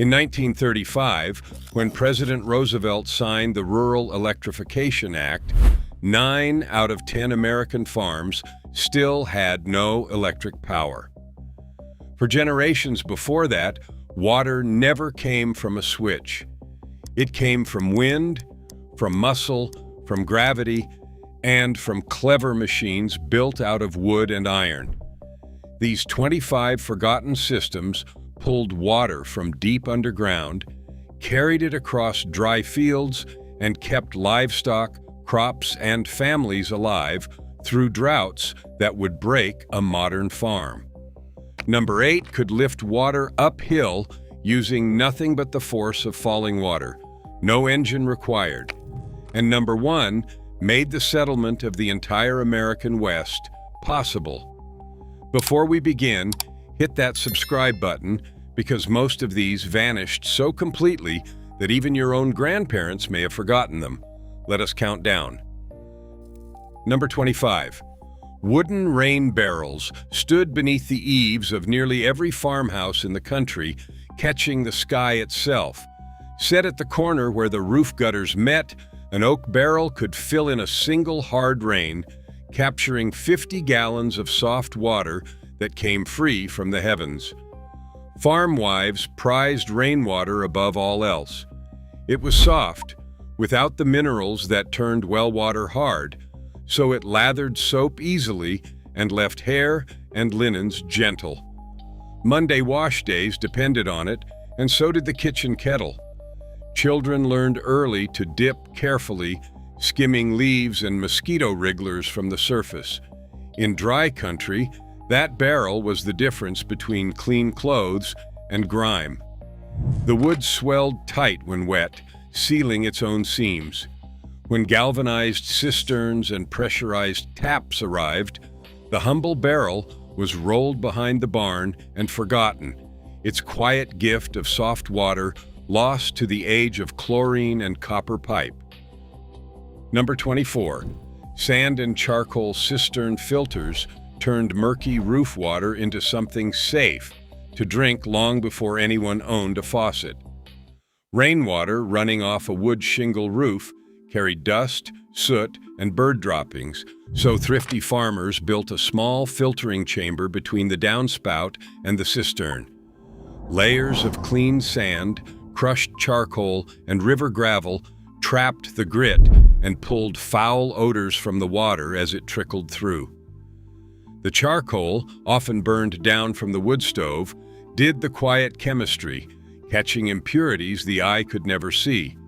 In 1935, when President Roosevelt signed the Rural Electrification Act, 9 out of 10 American farms still had no electric power. For generations before that, water never came from a switch. It came from wind, from muscle, from gravity, and from clever machines built out of wood and iron. These 25 forgotten systems pulled water from deep underground, carried it across dry fields, and kept livestock, crops, and families alive through droughts that would break a modern farm. Number 8 could lift water uphill using nothing but the force of falling water, no engine required. And number 1 made the settlement of the entire American West possible. Before we begin, hit that subscribe button because most of these vanished so completely that even your own grandparents may have forgotten them. Let us count down. Number 25. Wooden rain barrels stood beneath the eaves of nearly every farmhouse in the country, catching the sky itself. Set at the corner where the roof gutters met, an oak barrel could fill in a single hard rain, capturing 50 gallons of soft water that came free from the heavens. Farm wives prized rainwater above all else. It was soft, without the minerals that turned well water hard, so it lathered soap easily and left hair and linens gentle. Monday wash days depended on it, and so did the kitchen kettle. Children learned early to dip carefully, skimming leaves and mosquito wrigglers from the surface. In dry country, that barrel was the difference between clean clothes and grime. The wood swelled tight when wet, sealing its own seams. When galvanized cisterns and pressurized taps arrived, the humble barrel was rolled behind the barn and forgotten, its quiet gift of soft water lost to the age of chlorine and copper pipe. Number 24. Sand and charcoal cistern filters turned murky roof water into something safe to drink long before anyone owned a faucet. Rainwater running off a wood shingle roof carried dust, soot, and bird droppings, so thrifty farmers built a small filtering chamber between the downspout and the cistern. Layers of clean sand, crushed charcoal, and river gravel trapped the grit and pulled foul odors from the water as it trickled through. The charcoal, often burned down from the wood stove, did the quiet chemistry, catching impurities the eye could never see.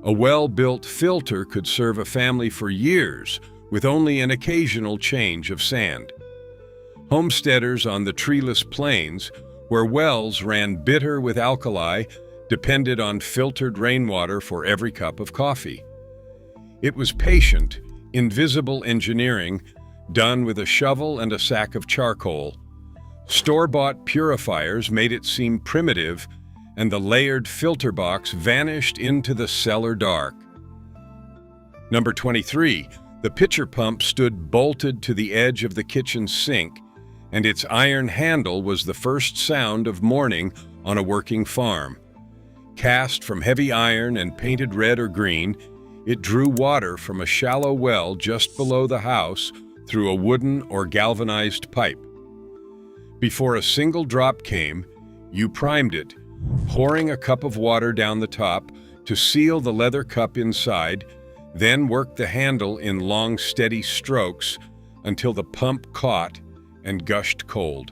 A well-built filter could serve a family for years with only an occasional change of sand. Homesteaders on the treeless plains, where wells ran bitter with alkali, depended on filtered rainwater for every cup of coffee. It was patient, invisible engineering done with a shovel and a sack of charcoal. Store-bought purifiers made it seem primitive, and the layered filter box vanished into the cellar dark. Number 23. The pitcher pump stood bolted to the edge of the kitchen sink, and its iron handle was the first sound of morning on a working farm. Cast from heavy iron and painted red or green, it drew water from a shallow well just below the house through a wooden or galvanized pipe. Before a single drop came, you primed it, pouring a cup of water down the top to seal the leather cup inside, then worked the handle in long, steady strokes until the pump caught and gushed cold.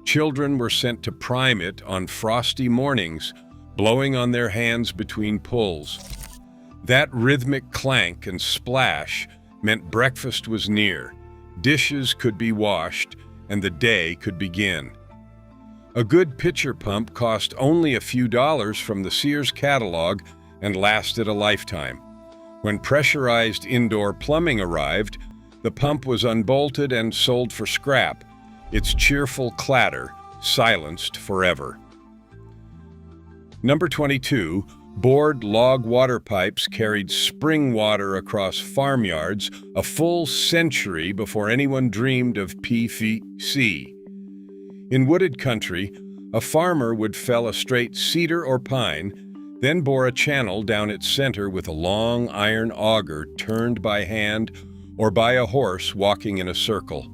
Children were sent to prime it on frosty mornings, blowing on their hands between pulls. That rhythmic clank and splash meant breakfast was near, dishes could be washed, and the day could begin. A good pitcher pump cost only a few dollars from the Sears catalog and lasted a lifetime. When pressurized indoor plumbing arrived, the pump was unbolted and sold for scrap, its cheerful clatter silenced forever. Number 22. Bored log water pipes carried spring water across farmyards a full century before anyone dreamed of PVC. In wooded country, A farmer would fell a straight cedar or pine, then bore a channel down its center with a long iron auger turned by hand or by a horse walking in a circle.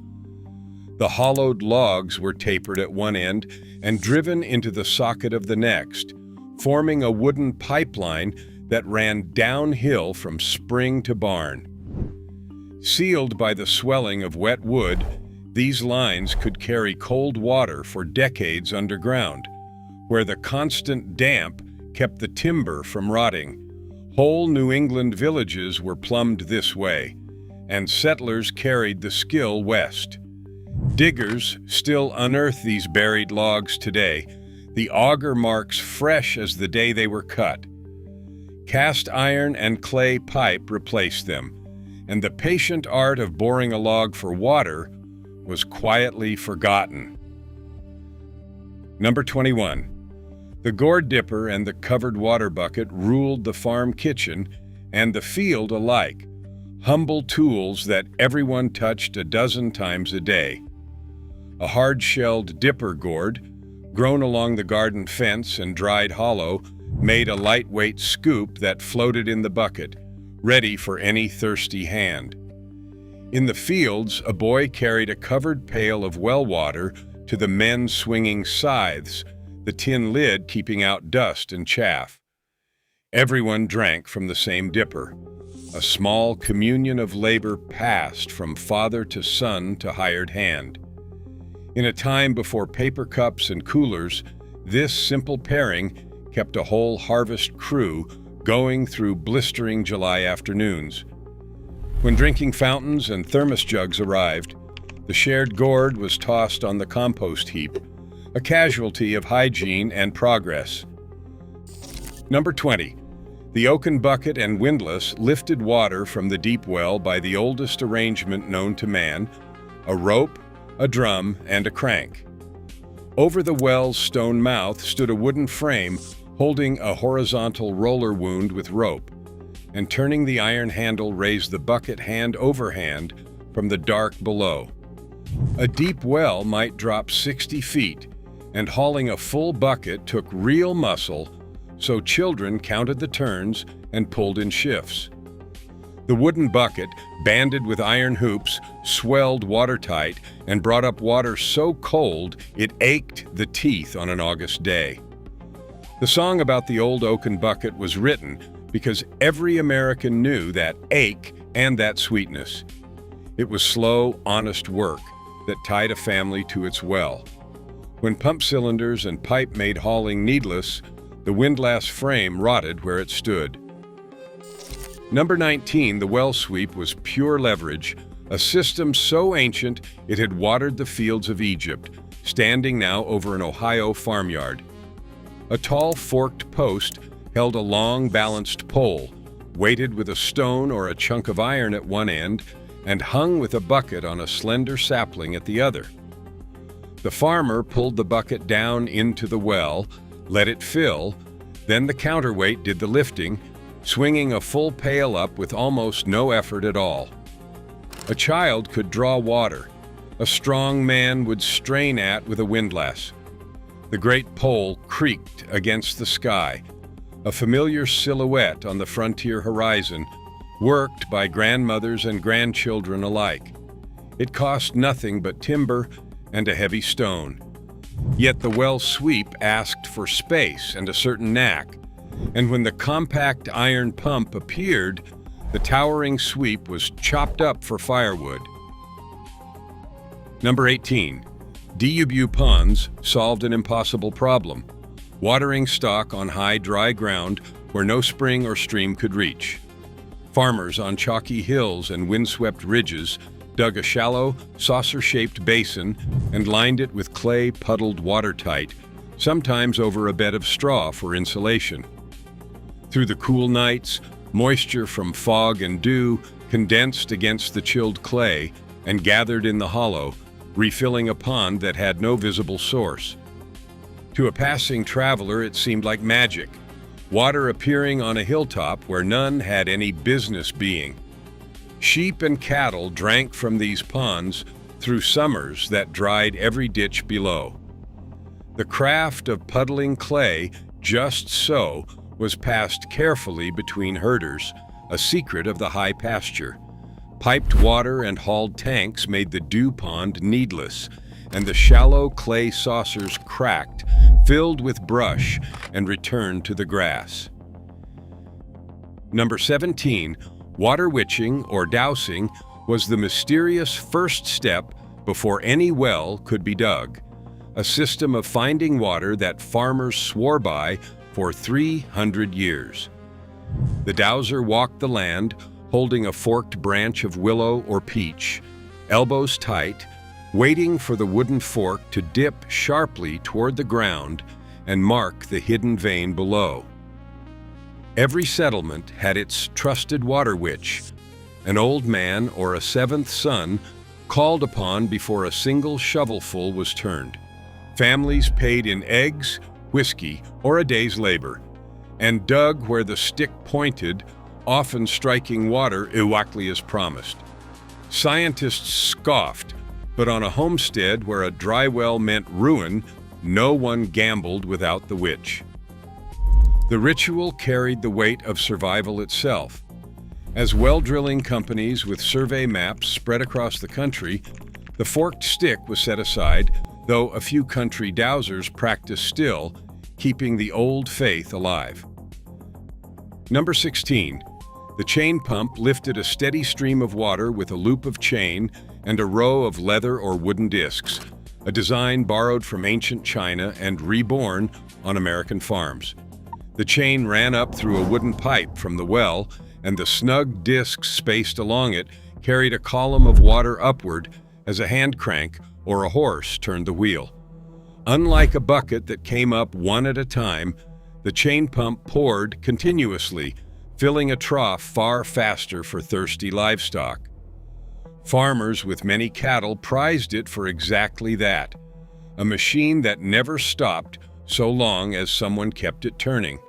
The hollowed logs were tapered at one end and driven into the socket of the next, forming a wooden pipeline that ran downhill from spring to barn. Sealed by the swelling of wet wood, these lines could carry cold water for decades underground, where the constant damp kept the timber from rotting. Whole New England villages were plumbed this way, and settlers carried the skill west. Diggers still unearth these buried logs today, the auger marks fresh as the day they were cut. Cast iron and clay pipe replaced them, and the patient art of boring a log for water was quietly forgotten. Number 21. The gourd dipper and the covered water bucket ruled the farm kitchen and the field alike, humble tools that everyone touched a dozen times a day. A hard-shelled dipper gourd, grown along the garden fence and dried hollow, made a lightweight scoop that floated in the bucket, ready for any thirsty hand. In the fields, a boy carried a covered pail of well water to the men swinging scythes, the tin lid keeping out dust and chaff. Everyone drank from the same dipper. A small communion of labor passed from father to son to hired hand. In a time before paper cups and coolers, this simple pairing kept a whole harvest crew going through blistering July afternoons. When drinking fountains and thermos jugs arrived, the shared gourd was tossed on the compost heap, a casualty of hygiene and progress. Number 20. The oaken bucket and windlass lifted water from the deep well by the oldest arrangement known to man, a rope, a drum, and a crank. Over the well's stone mouth stood a wooden frame holding a horizontal roller wound with rope, and turning the iron handle raised the bucket hand over hand from the dark below. A deep well might drop 60 feet, and hauling a full bucket took real muscle, so children counted the turns and pulled in shifts. The wooden bucket, banded with iron hoops, swelled watertight and brought up water so cold it ached the teeth on an August day. The song about the old oaken bucket was written because every American knew that ache and that sweetness. It was slow, honest work that tied a family to its well. When pump cylinders and pipe made hauling needless, the windlass frame rotted where it stood. Number 19, the well sweep was pure leverage, a system so ancient it had watered the fields of Egypt, standing now over an Ohio farmyard. A tall forked post held a long balanced pole, weighted with a stone or a chunk of iron at one end, and hung with a bucket on a slender sapling at the other. The farmer pulled the bucket down into the well, let it fill, then the counterweight did the lifting, swinging a full pail up with almost no effort at all. A child could draw water. A strong man would strain at with a windlass. The great pole creaked against the sky, a familiar silhouette on the frontier horizon, worked by grandmothers and grandchildren alike. It cost nothing but timber and a heavy stone. Yet the well sweep asked for space and a certain knack, and when the compact iron pump appeared, the towering sweep was chopped up for firewood. Number 18. DUBU ponds solved an impossible problem, watering stock on high, dry ground where no spring or stream could reach. Farmers on chalky hills and windswept ridges dug a shallow, saucer-shaped basin and lined it with clay puddled watertight, sometimes over a bed of straw for insulation. Through the cool nights, moisture from fog and dew condensed against the chilled clay and gathered in the hollow, refilling a pond that had no visible source. To a passing traveler, it seemed like magic, water appearing on a hilltop where none had any business being. Sheep and cattle drank from these ponds through summers that dried every ditch below. The craft of puddling clay just so was passed carefully between herders, a secret of the high pasture. Piped water and hauled tanks made the dew pond needless, and the shallow clay saucers cracked, filled with brush, and returned to the grass. Number 17, water witching or dowsing was the mysterious first step before any well could be dug, a system of finding water that farmers swore by for 300 years. The dowser walked the land, holding a forked branch of willow or peach, elbows tight, waiting for the wooden fork to dip sharply toward the ground and mark the hidden vein below. Every settlement had its trusted water witch, an old man or a seventh son called upon before a single shovelful was turned. Families paid in eggs, whiskey, or a day's labor, and dug where the stick pointed, often striking water exactly as promised. Scientists scoffed, but on a homestead where a dry well meant ruin, no one gambled without the witch. The ritual carried the weight of survival itself. As well drilling companies with survey maps spread across the country, the forked stick was set aside, though a few country dowsers practiced still, keeping the old faith alive. Number 16. The chain pump lifted a steady stream of water with a loop of chain and a row of leather or wooden discs, a design borrowed from ancient China and reborn on American farms. The chain ran up through a wooden pipe from the well, and the snug discs spaced along it carried a column of water upward as a hand crank or a horse turned the wheel. Unlike a bucket that came up one at a time, the chain pump poured continuously, filling a trough far faster for thirsty livestock. Farmers with many cattle prized it for exactly that, a machine that never stopped so long as someone kept it turning.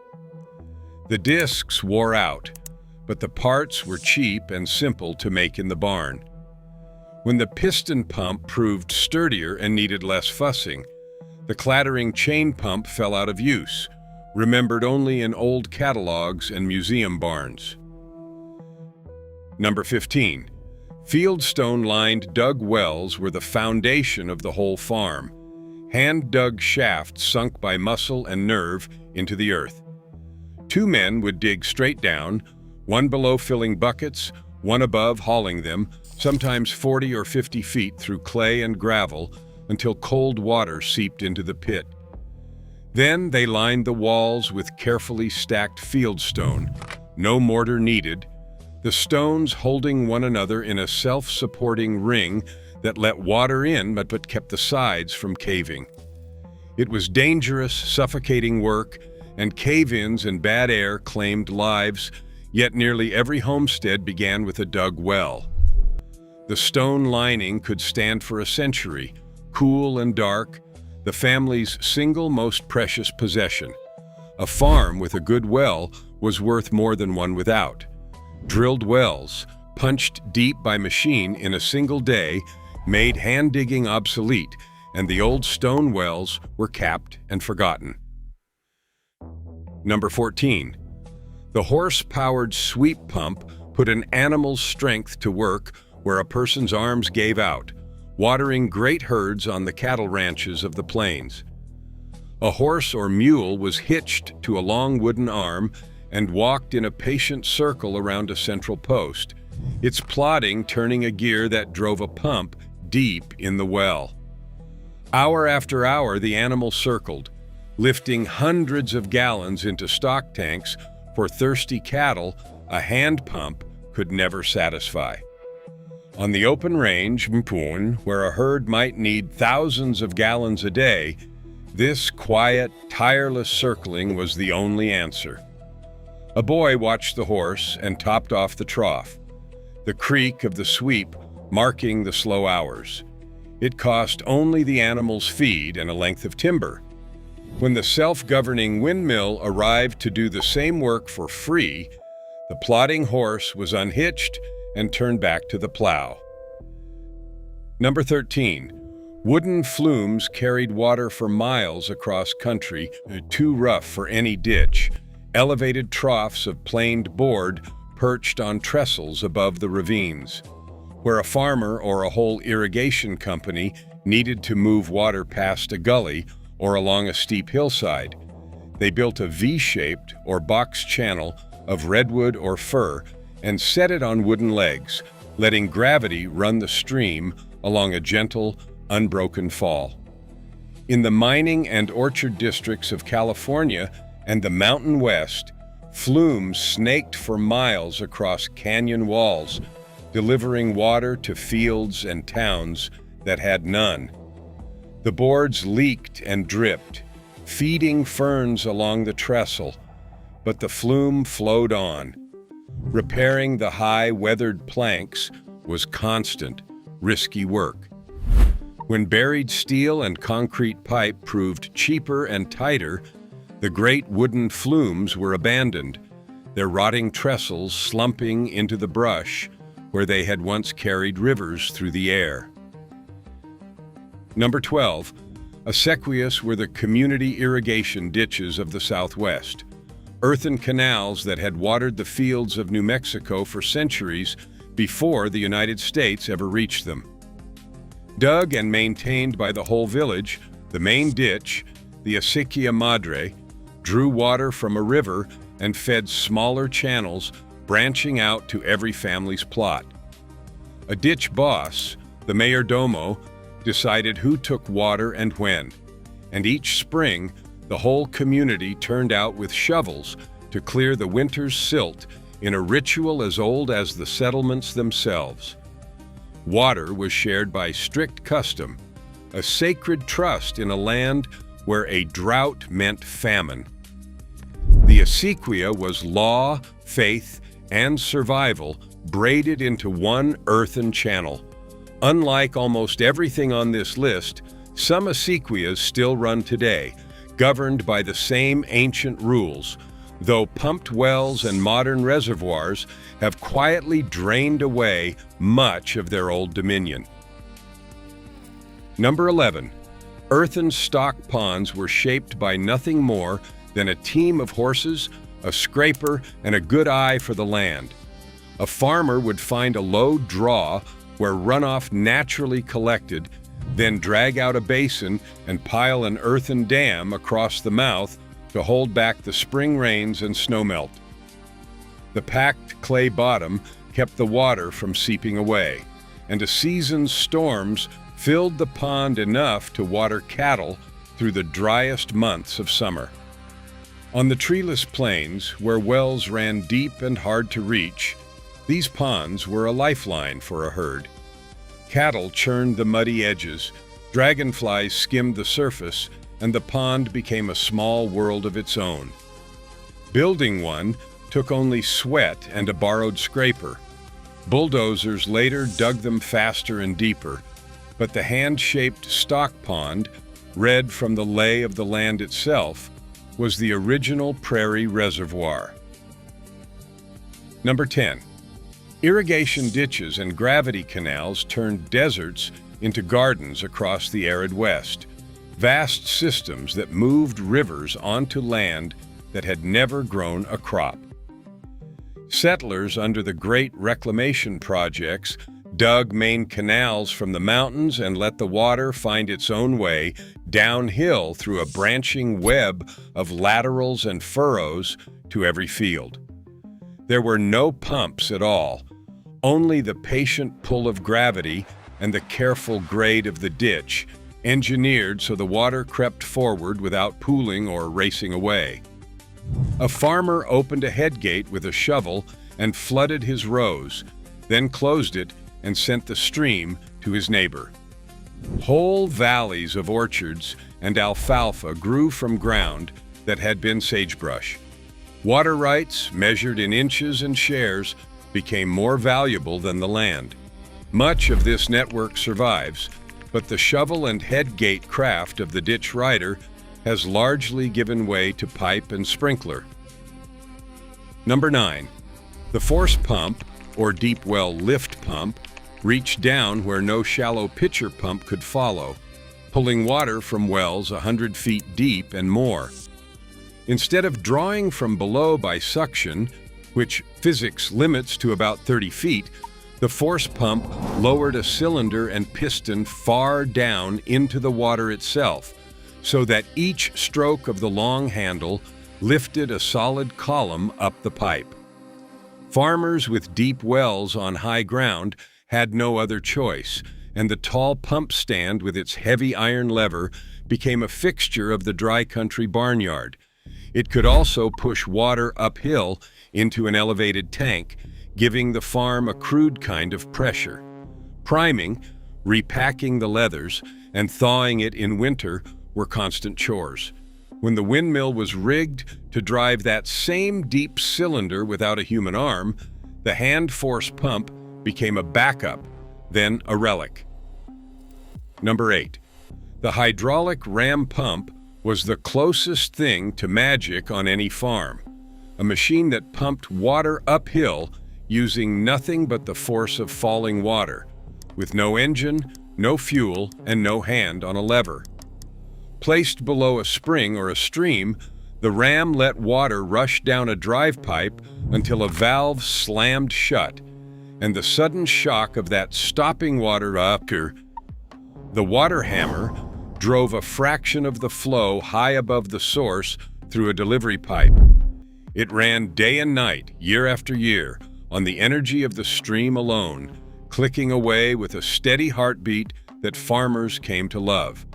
The discs wore out, but the parts were cheap and simple to make in the barn. When the piston pump proved sturdier and needed less fussing, the clattering chain pump fell out of use, remembered only in old catalogs and museum barns. Number 15. Fieldstone-lined dug wells were the foundation of the whole farm, hand-dug shafts sunk by muscle and nerve into the earth. Two men would dig straight down, one below filling buckets, one above hauling them, sometimes 40 or 50 feet through clay and gravel until cold water seeped into the pit. Then they lined the walls with carefully stacked fieldstone, no mortar needed, the stones holding one another in a self-supporting ring that let water in but kept the sides from caving. It was dangerous, suffocating work, and cave-ins and bad air claimed lives, yet nearly every homestead began with a dug well. The stone lining could stand for a century, cool and dark, the family's single most precious possession. A farm with a good well was worth more than one without. Drilled wells, punched deep by machine in a single day, made hand-digging obsolete, and the old stone wells were capped and forgotten. Number 14. The horse-powered sweep pump put an animal's strength to work where a person's arms gave out, watering great herds on the cattle ranches of the plains. A horse or mule was hitched to a long wooden arm and walked in a patient circle around a central post, its plodding turning a gear that drove a pump deep in the well. Hour after hour, the animal circled, lifting hundreds of gallons into stock tanks for thirsty cattle a hand pump could never satisfy. On the open range, where a herd might need thousands of gallons a day, this quiet, tireless circling was the only answer. A boy watched the horse and topped off the trough, the creak of the sweep marking the slow hours. It cost only the animal's feed and a length of timber. When the self-governing windmill arrived to do the same work for free, the plodding horse was unhitched and turned back to the plow. Number 13. Wooden flumes carried water for miles across country, too rough for any ditch. Elevated troughs of planed board perched on trestles above the ravines. Where a farmer or a whole irrigation company needed to move water past a gully or along a steep hillside, they built a V-shaped or box channel of redwood or fir and set it on wooden legs, letting gravity run the stream along a gentle, unbroken fall. In the mining and orchard districts of California and the Mountain West, flumes snaked for miles across canyon walls, delivering water to fields and towns that had none. The boards leaked and dripped, feeding ferns along the trestle, but the flume flowed on. Repairing the high, weathered planks was constant, risky work. When buried steel and concrete pipe proved cheaper and tighter, the great wooden flumes were abandoned, their rotting trestles slumping into the brush where they had once carried rivers through the air. Number 12. Acequias were the community irrigation ditches of the Southwest, earthen canals that had watered the fields of New Mexico for centuries before the United States ever reached them. Dug and maintained by the whole village, the main ditch, the Acequia Madre, drew water from a river and fed smaller channels branching out to every family's plot. A ditch boss, the mayordomo, decided who took water and when, and each spring, the whole community turned out with shovels to clear the winter's silt in a ritual as old as the settlements themselves. Water was shared by strict custom, a sacred trust in a land where a drought meant famine. The acequia was law, faith, and survival braided into one earthen channel. Unlike almost everything on this list, some acequias still run today, governed by the same ancient rules, though pumped wells and modern reservoirs have quietly drained away much of their old dominion. Number 11. Earthen stock ponds were shaped by nothing more than a team of horses, a scraper, and a good eye for the land. A farmer would find a low draw where runoff naturally collected, then drag out a basin and pile an earthen dam across the mouth to hold back the spring rains and snowmelt. The packed clay bottom kept the water from seeping away, and a season's storms filled the pond enough to water cattle through the driest months of summer. On the treeless plains, where wells ran deep and hard to reach, these ponds were a lifeline for a herd. Cattle churned the muddy edges, dragonflies skimmed the surface, and the pond became a small world of its own. Building one took only sweat and a borrowed scraper. Bulldozers later dug them faster and deeper, but the hand-shaped stock pond, red from the lay of the land itself, was the original prairie reservoir. Number 10. Irrigation ditches and gravity canals turned deserts into gardens across the arid West, vast systems that moved rivers onto land that had never grown a crop. Settlers under the great reclamation projects dug main canals from the mountains and let the water find its own way downhill through a branching web of laterals and furrows to every field. There were no pumps at all, only the patient pull of gravity and the careful grade of the ditch, engineered so the water crept forward without pooling or racing away. A farmer opened a headgate with a shovel and flooded his rows, then closed it and sent the stream to his neighbor. Whole valleys of orchards and alfalfa grew from ground that had been sagebrush. Water rights, measured in inches and shares, became more valuable than the land. Much of this network survives, but the shovel and headgate craft of the ditch rider has largely given way to pipe and sprinkler. Number 9. The force pump, or deep well lift pump, reached down where no shallow pitcher pump could follow, pulling water from wells 100 feet deep and more. Instead of drawing from below by suction, which physics limits to about 30 feet, the force pump lowered a cylinder and piston far down into the water itself, so that each stroke of the long handle lifted a solid column up the pipe. Farmers with deep wells on high ground had no other choice, and the tall pump stand with its heavy iron lever became a fixture of the dry country barnyard. It could also push water uphill into an elevated tank, giving the farm a crude kind of pressure. Priming, repacking the leathers, and thawing it in winter were constant chores. When the windmill was rigged to drive that same deep cylinder without a human arm, the hand force pump became a backup, then a relic. Number 8. The hydraulic ram pump was the closest thing to magic on any farm, a machine that pumped water uphill using nothing but the force of falling water, with no engine, no fuel, and no hand on a lever. Placed below a spring or a stream, the ram let water rush down a drive pipe until a valve slammed shut, and the sudden shock of that stopping water upper, the water hammer, drove a fraction of the flow high above the source through a delivery pipe. It ran day and night, year after year, on the energy of the stream alone, clicking away with a steady heartbeat that farmers came to love.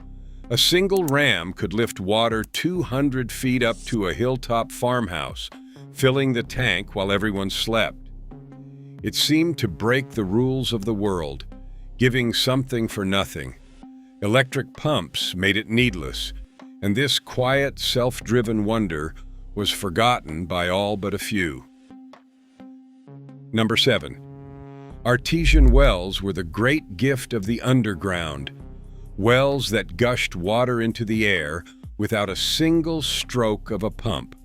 A single ram could lift water 200 feet up to a hilltop farmhouse, filling the tank while everyone slept. It seemed to break the rules of the world, giving something for nothing. Electric pumps made it needless, and this quiet, self-driven wonder was forgotten by all but a few. Number 7. Artesian wells were the great gift of the underground. Wells that gushed water into the air without a single stroke of a pump.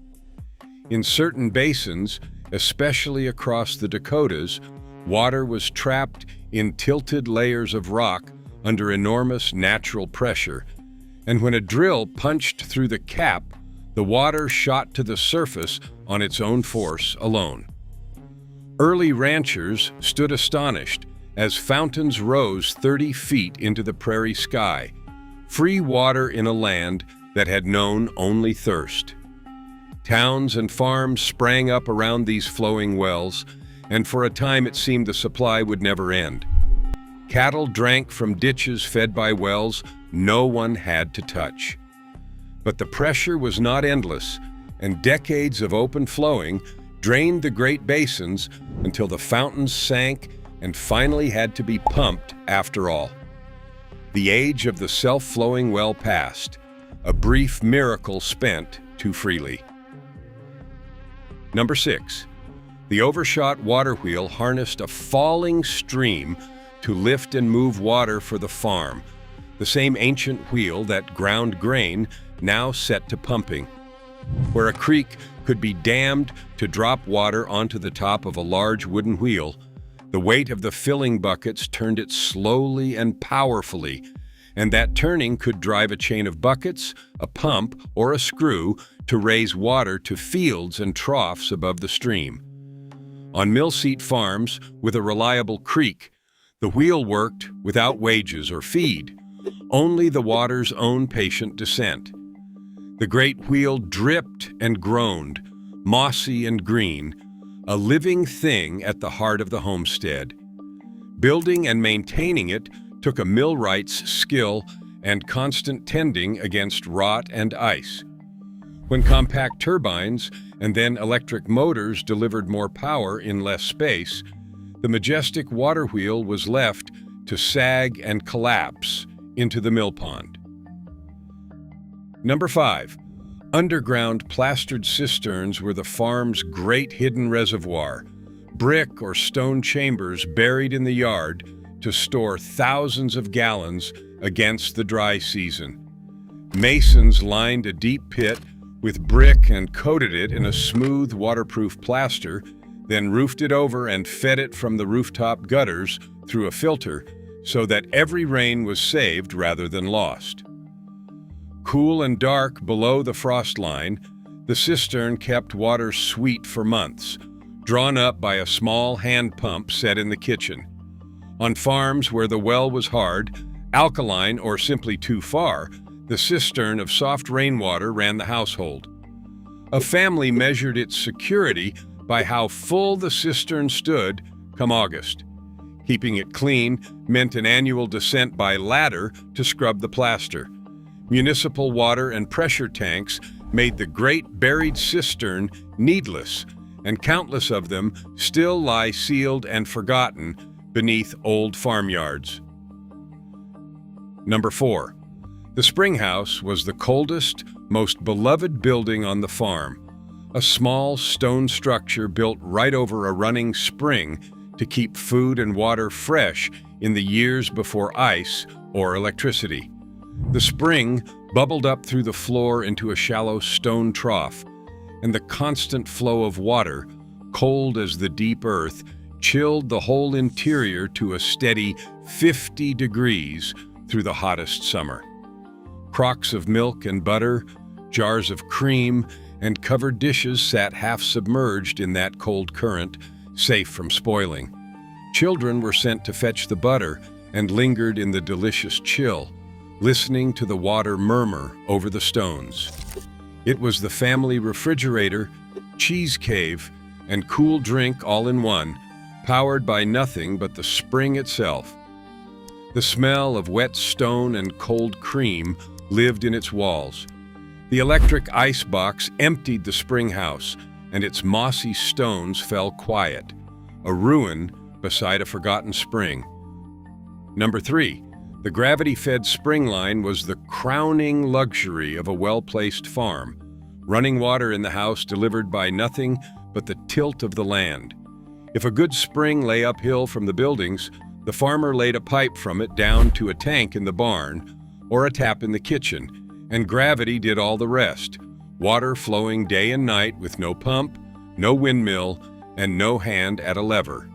In certain basins, especially across the Dakotas, water was trapped in tilted layers of rock under enormous natural pressure, and when a drill punched through the cap, the water shot to the surface on its own force alone. Early ranchers stood astonished as fountains rose 30 feet into the prairie sky, free water in a land that had known only thirst. Towns and farms sprang up around these flowing wells, and for a time it seemed the supply would never end. Cattle drank from ditches fed by wells no one had to touch. But the pressure was not endless, and decades of open flowing drained the Great Basins until the fountains sank and finally had to be pumped after all. The age of the self-flowing well passed, a brief miracle spent too freely. Number 6. The overshot water wheel harnessed a falling stream to lift and move water for the farm, the same ancient wheel that ground grain now set to pumping. Where a creek could be dammed to drop water onto the top of a large wooden wheel, the weight of the filling buckets turned it slowly and powerfully, and that turning could drive a chain of buckets, a pump, or a screw to raise water to fields and troughs above the stream. On mill-seat farms with a reliable creek, the wheel worked without wages or feed, only the water's own patient descent. The great wheel dripped and groaned, mossy and green, a living thing at the heart of the homestead. Building and maintaining it took a millwright's skill and constant tending against rot and ice. When compact turbines and then electric motors delivered more power in less space, the majestic water wheel was left to sag and collapse into the mill pond. Number 5. Underground plastered cisterns were the farm's great hidden reservoir, brick or stone chambers buried in the yard to store thousands of gallons against the dry season. Masons lined a deep pit with brick and coated it in a smooth, waterproof plaster, then roofed it over and fed it from the rooftop gutters through a filter so that every rain was saved rather than lost. Cool and dark below the frost line, the cistern kept water sweet for months, drawn up by a small hand pump set in the kitchen. On farms where the well was hard, alkaline, or simply too far, the cistern of soft rainwater ran the household. A family measured its security by how full the cistern stood come August. Keeping it clean meant an annual descent by ladder to scrub the plaster. Municipal water and pressure tanks made the great buried cistern needless, and countless of them still lie sealed and forgotten beneath old farmyards. Number 4. The spring house was the coldest, most beloved building on the farm, a small stone structure built right over a running spring to keep food and water fresh in the years before ice or electricity. The spring bubbled up through the floor into a shallow stone trough, and the constant flow of water, cold as the deep earth, chilled the whole interior to a steady 50 degrees through the hottest summer. Crocks of milk and butter, jars of cream, and covered dishes sat half submerged in that cold current, safe from spoiling. Children were sent to fetch the butter and lingered in the delicious chill, listening to the water murmur over the stones. It was the family refrigerator, cheese cave, and cool drink all in one, powered by nothing but the spring itself. The smell of wet stone and cold cream lived in its walls. The electric ice box emptied the spring house, and its mossy stones fell quiet, a ruin beside a forgotten spring. Number 3. The gravity-fed spring line was the crowning luxury of a well-placed farm. Running water in the house delivered by nothing but the tilt of the land. If a good spring lay uphill from the buildings, the farmer laid a pipe from it down to a tank in the barn or a tap in the kitchen, and gravity did all the rest, water flowing day and night with no pump, no windmill, and no hand at a lever.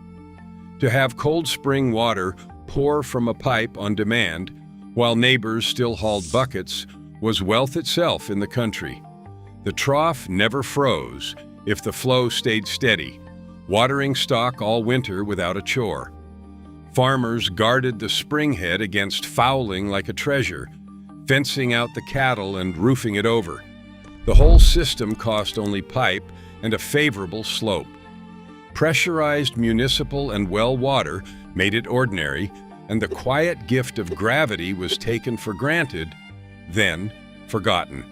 To have cold spring water pour from a pipe on demand, while neighbors still hauled buckets, was wealth itself in the country. The trough never froze if the flow stayed steady, watering stock all winter without a chore. Farmers guarded the spring head against fouling like a treasure, fencing out the cattle and roofing it over. The whole system cost only pipe and a favorable slope. Pressurized municipal and well water made it ordinary, and the quiet gift of gravity was taken for granted, then forgotten.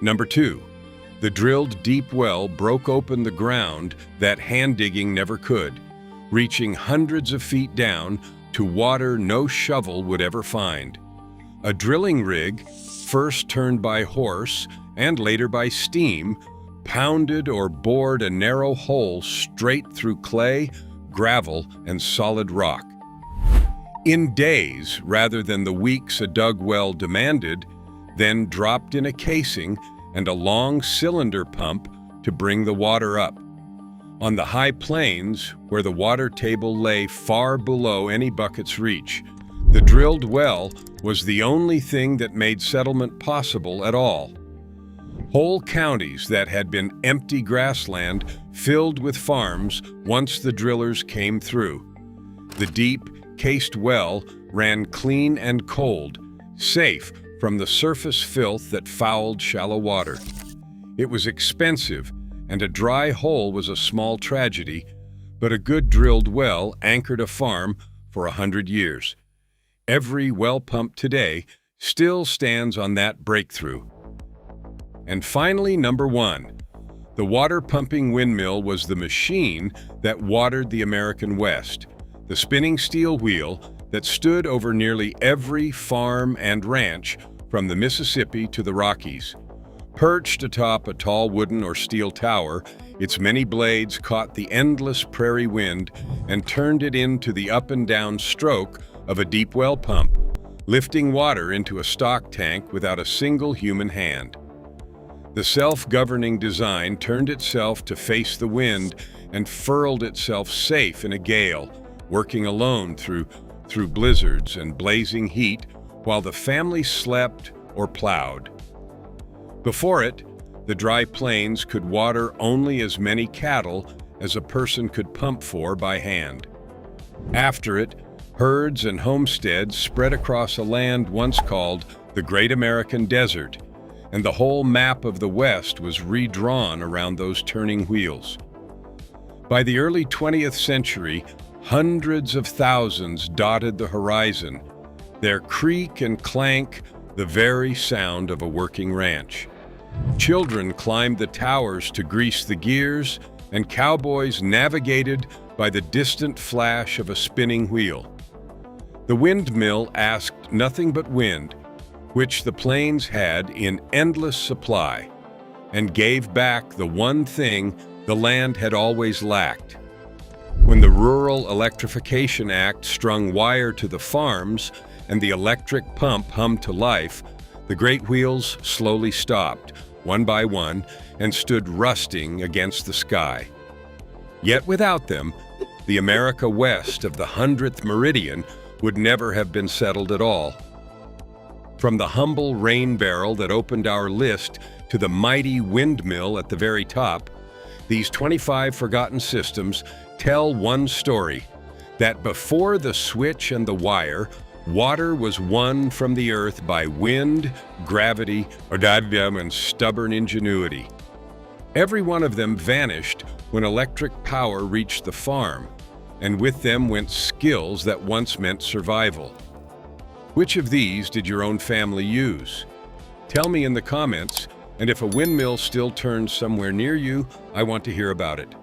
Number 2. The drilled deep well broke open the ground that hand digging never could, reaching hundreds of feet down to water no shovel would ever find. A drilling rig, first turned by horse and later by steam, pounded or bored a narrow hole straight through clay, gravel, and solid rock. In days, rather than the weeks a dug well demanded, then dropped in a casing and a long cylinder pump to bring the water up. On the high plains, where the water table lay far below any bucket's reach, the drilled well was the only thing that made settlement possible at all. Whole counties that had been empty grassland filled with farms once the drillers came through. The deep, cased well ran clean and cold, safe from the surface filth that fouled shallow water. It was expensive, and a dry hole was a small tragedy, but a good drilled well anchored a farm for 100 years. Every well pump today still stands on that breakthrough. And finally, number 1. The water pumping windmill was the machine that watered the American West, the spinning steel wheel that stood over nearly every farm and ranch from the Mississippi to the Rockies. Perched atop a tall wooden or steel tower, its many blades caught the endless prairie wind and turned it into the up and down stroke of a deep well pump, lifting water into a stock tank without a single human hand. The self-governing design turned itself to face the wind and furled itself safe in a gale, working alone through through blizzards and blazing heat while the family slept or plowed. Before it, the dry plains could water only as many cattle as a person could pump for by hand. After it, herds and homesteads spread across a land once called the Great American Desert, and the whole map of the West was redrawn around those turning wheels. By the early 20th century, hundreds of thousands dotted the horizon, their creak and clank the very sound of a working ranch. Children climbed the towers to grease the gears, and cowboys navigated by the distant flash of a spinning wheel. The windmill asked nothing but wind, which the plains had in endless supply, and gave back the one thing the land had always lacked. When the Rural Electrification Act strung wire to the farms and the electric pump hummed to life, the great wheels slowly stopped, one by one, and stood rusting against the sky. Yet without them, the America west of the 100th meridian would never have been settled at all. From the humble rain barrel that opened our list to the mighty windmill at the very top, these 25 forgotten systems tell one story, that before the switch and the wire, water was won from the earth by wind, gravity, and stubborn ingenuity. Every one of them vanished when electric power reached the farm, and with them went skills that once meant survival. Which of these did your own family use? Tell me in the comments, and if a windmill still turns somewhere near you, I want to hear about it.